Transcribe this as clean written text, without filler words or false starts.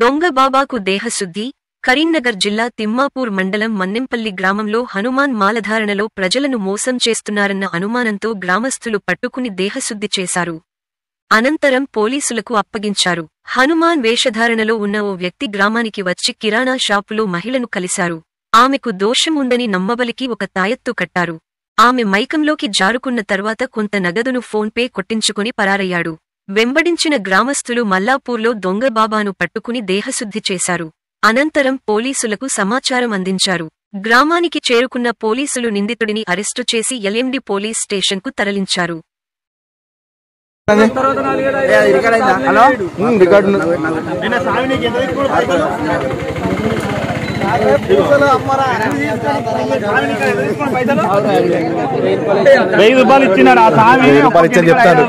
దొంగ బాబాకు దేహశుద్ధి. కరీంనగర్ జిల్లా తిమ్మాపూర్ మండలం మన్నెంపల్లి గ్రామంలో హనుమాన్ మాలధారణలో ప్రజలను మోసం చేస్తున్నారన్న అనుమానంతో గ్రామస్తులు పట్టుకుని దేహశుద్ధి చేశారు. అనంతరం పోలీసులకు అప్పగించారు. హనుమాన్ వేషధారణలో ఉన్న ఓ వ్యక్తి గ్రామానికి వచ్చి కిరాణా షాపులో మహిళను కలిశారు. ఆమెకు దోషం ఉందని నమ్మబలికి ఒక తాయత్తు కట్టారు. ఆమె మైకంలోకి జారుకున్న తర్వాత కొంత నగదును ఫోన్పే కొట్టించుకుని పరారయ్యాడు. వెంబడించిన గ్రామస్తులు మల్లాపూర్లో దొంగ బాబాను పట్టుకుని దేహశుద్ధి చేశారు. అనంతరం పోలీసులకు సమాచారం అందించారు. గ్రామానికి చేరుకున్న పోలీసులు నిందితుడిని అరెస్టు చేసి ఎల్ఎండి పోలీస్ స్టేషన్కు తరలించారు. ₹1000 ఇచ్చినాడు. ఆ సామి చెప్తాను.